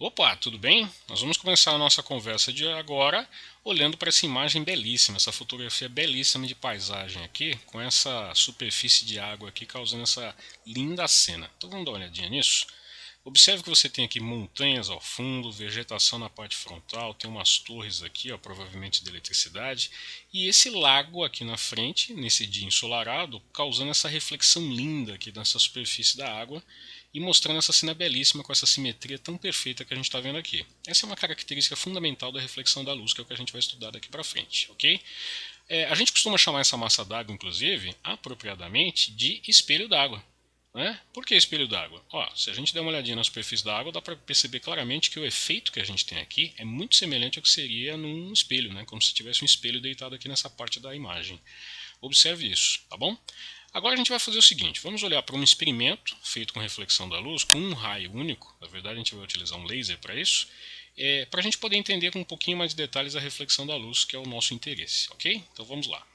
Opa, tudo bem? Nós vamos começar a nossa conversa de agora olhando para essa imagem belíssima, essa fotografia belíssima de paisagem aqui, com essa superfície de água aqui causando essa linda cena. Então vamos dar uma olhadinha nisso? Observe que você tem aqui montanhas ao fundo, vegetação na parte frontal, tem umas torres aqui, ó, provavelmente de eletricidade, e esse lago aqui na frente, nesse dia ensolarado, causando essa reflexão linda aqui nessa superfície da água e mostrando essa cena belíssima com essa simetria tão perfeita que a gente está vendo aqui. Essa é uma característica fundamental da reflexão da luz, que é o que a gente vai estudar daqui para frente, ok? A gente costuma chamar essa massa d'água, inclusive, apropriadamente, de espelho d'água. Né? Por que espelho d'água? Se a gente der uma olhadinha na superfície da água, dá para perceber claramente que o efeito que a gente tem aqui é muito semelhante ao que seria num espelho, né? Como se tivesse um espelho deitado aqui nessa parte da imagem. Observe isso, tá bom? Agora a gente vai fazer o seguinte, vamos olhar para um experimento feito com reflexão da luz, com um raio único, na verdade a gente vai utilizar um laser para isso, para a gente poder entender com um pouquinho mais de detalhes a reflexão da luz, que é o nosso interesse, ok? Então vamos lá.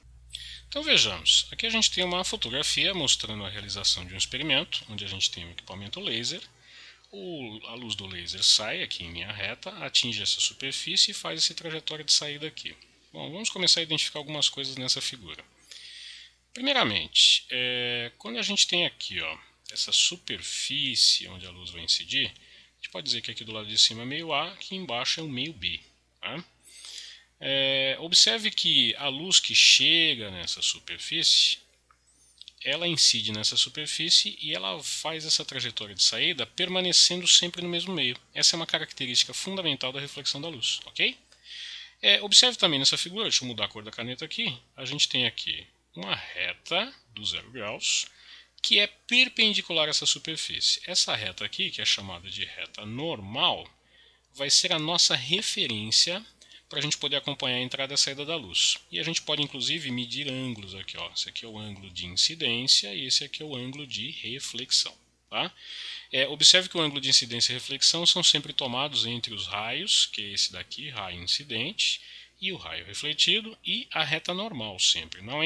Então vejamos, aqui a gente tem uma fotografia mostrando a realização de um experimento, onde a gente tem um equipamento laser, a luz do laser sai aqui em linha reta, atinge essa superfície e faz essa trajetória de saída aqui. Bom, vamos começar a identificar algumas coisas nessa figura. Primeiramente, quando a gente tem aqui essa superfície onde a luz vai incidir, a gente pode dizer que aqui do lado de cima é meio A, aqui embaixo é o meio B. Tá? Observe que a luz que chega nessa superfície, ela incide nessa superfície e ela faz essa trajetória de saída permanecendo sempre no mesmo meio. Essa é uma característica fundamental da reflexão da luz, ok? Observe também nessa figura, deixa eu mudar a cor da caneta aqui, a gente tem aqui uma reta do 0 graus que é perpendicular a essa superfície. Essa reta aqui, que é chamada de reta normal, vai ser a nossa referência para a gente poder acompanhar a entrada e a saída da luz. E a gente pode inclusive medir ângulos aqui. Esse aqui é o ângulo de incidência e esse aqui é o ângulo de reflexão. Tá? Observe que o ângulo de incidência e reflexão são sempre tomados entre os raios, que é esse daqui, raio incidente, e o raio refletido, e a reta normal sempre, não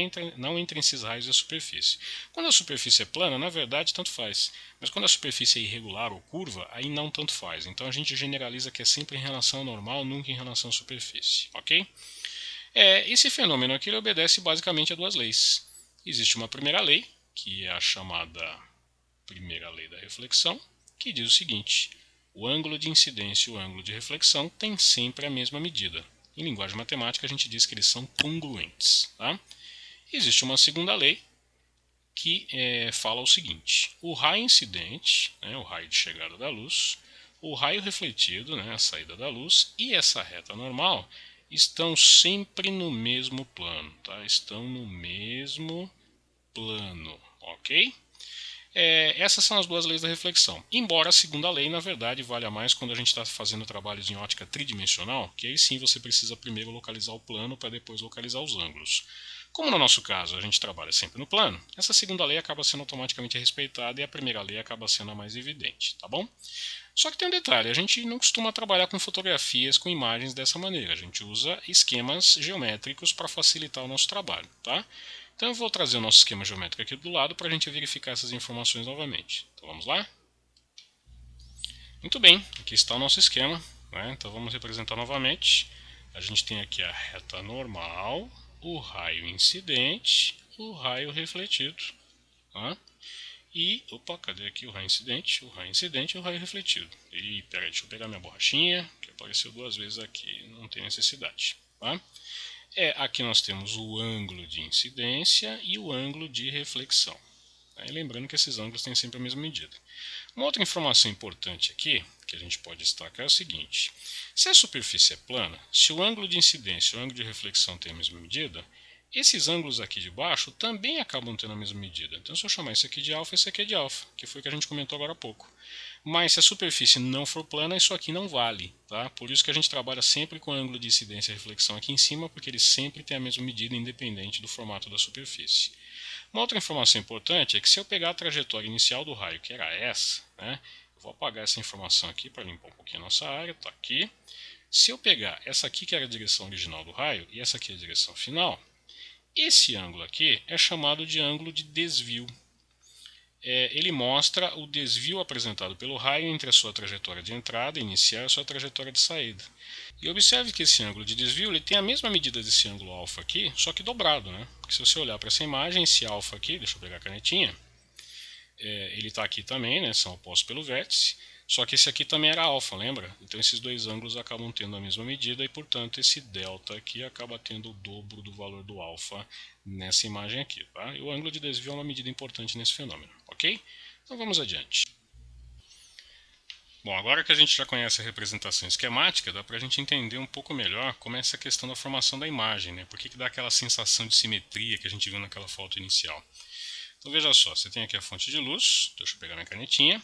entre esses raios e a superfície. Quando a superfície é plana, na verdade, tanto faz. Mas quando a superfície é irregular ou curva, aí não tanto faz. Então a gente generaliza que é sempre em relação ao normal, nunca em relação à superfície. Ok? Esse fenômeno aqui ele obedece basicamente a duas leis. Existe uma primeira lei, que é a chamada primeira lei da reflexão, que diz o seguinte: o ângulo de incidência e o ângulo de reflexão têm sempre a mesma medida. Em linguagem matemática, a gente diz que eles são congruentes. Tá? Existe uma segunda lei que fala o seguinte: o raio incidente, né, o raio de chegada da luz, o raio refletido, né, a saída da luz, e essa reta normal estão sempre no mesmo plano. Tá? Estão no mesmo plano, ok? Essas são as duas leis da reflexão. Embora a segunda lei, na verdade, valha mais quando a gente está fazendo trabalhos em ótica tridimensional, que aí sim você precisa primeiro localizar o plano para depois localizar os ângulos. Como no nosso caso a gente trabalha sempre no plano, essa segunda lei acaba sendo automaticamente respeitada e a primeira lei acaba sendo a mais evidente, tá bom? Só que tem um detalhe, a gente não costuma trabalhar com fotografias, com imagens dessa maneira, a gente usa esquemas geométricos para facilitar o nosso trabalho, tá? Então eu vou trazer o nosso esquema geométrico aqui do lado para a gente verificar essas informações novamente. Então vamos lá? Muito bem, aqui está o nosso esquema. Né? Então vamos representar novamente. A gente tem aqui a reta normal, o raio incidente, o raio refletido. Tá? E, opa, cadê aqui o raio incidente? O raio incidente e o raio refletido. E, peraí, deixa eu pegar minha borrachinha, que apareceu duas vezes aqui, não tem necessidade. Tá? Aqui nós temos o ângulo de incidência e o ângulo de reflexão. Lembrando que esses ângulos têm sempre a mesma medida. Uma outra informação importante aqui, que a gente pode destacar, é o seguinte: se a superfície é plana, se o ângulo de incidência e o ângulo de reflexão têm a mesma medida, esses ângulos aqui de baixo também acabam tendo a mesma medida. Então, se eu chamar isso aqui de alfa, esse aqui é de alfa, que foi o que a gente comentou agora há pouco. Mas se a superfície não for plana, isso aqui não vale. Tá? Por isso que a gente trabalha sempre com ângulo de incidência e reflexão aqui em cima, porque eles sempre têm a mesma medida, independente do formato da superfície. Uma outra informação importante é que se eu pegar a trajetória inicial do raio, que era essa, né, eu vou apagar essa informação aqui para limpar um pouquinho a nossa área, está aqui. Se eu pegar essa aqui, que era a direção original do raio, e essa aqui é a direção final, esse ângulo aqui é chamado de ângulo de desvio. ele mostra o desvio apresentado pelo raio entre a sua trajetória de entrada inicial e a sua trajetória de saída. E observe que esse ângulo de desvio ele tem a mesma medida desse ângulo alfa aqui, só que dobrado, né? Porque se você olhar para essa imagem, esse alfa aqui, deixa eu pegar a canetinha, ele está aqui também, né? São opostos pelo vértice, só que esse aqui também era alfa, lembra? Então esses dois ângulos acabam tendo a mesma medida e, portanto, esse delta aqui acaba tendo o dobro do valor do alfa nessa imagem aqui, tá? E o ângulo de desvio é uma medida importante nesse fenômeno, ok? Então vamos adiante. Bom, agora que a gente já conhece a representação esquemática, dá para a gente entender um pouco melhor como é essa questão da formação da imagem, né? Por que dá aquela sensação de simetria que a gente viu naquela foto inicial. Então veja só, você tem aqui a fonte de luz, deixa eu pegar minha canetinha.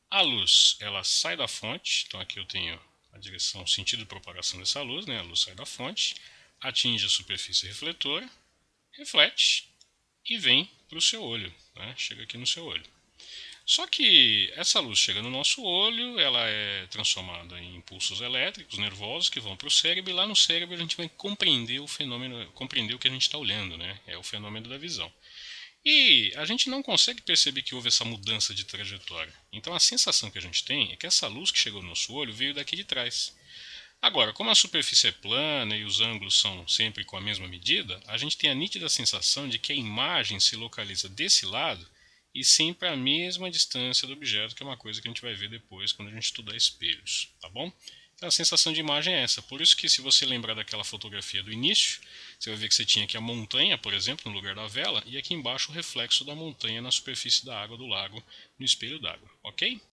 A luz, ela sai da fonte, então aqui eu tenho a direção, o sentido de propagação dessa luz, né? A luz sai da fonte, atinge a superfície refletora, reflete e vem para o seu olho, né? Chega aqui no seu olho. Só que essa luz chega no nosso olho, ela é transformada em impulsos elétricos, nervosos, que vão para o cérebro, e lá no cérebro a gente vai compreender o fenômeno, compreender o que a gente está olhando, né? É o fenômeno da visão. E a gente não consegue perceber que houve essa mudança de trajetória. Então a sensação que a gente tem é que essa luz que chegou no nosso olho veio daqui de trás. Agora, como a superfície é plana e os ângulos são sempre com a mesma medida, a gente tem a nítida sensação de que a imagem se localiza desse lado e sempre à mesma distância do objeto, que é uma coisa que a gente vai ver depois quando a gente estudar espelhos, tá bom? Então a sensação de imagem é essa. Por isso que, se você lembrar daquela fotografia do início, você vai ver que você tinha aqui a montanha, por exemplo, no lugar da vela, e aqui embaixo o reflexo da montanha na superfície da água do lago, no espelho d'água, ok?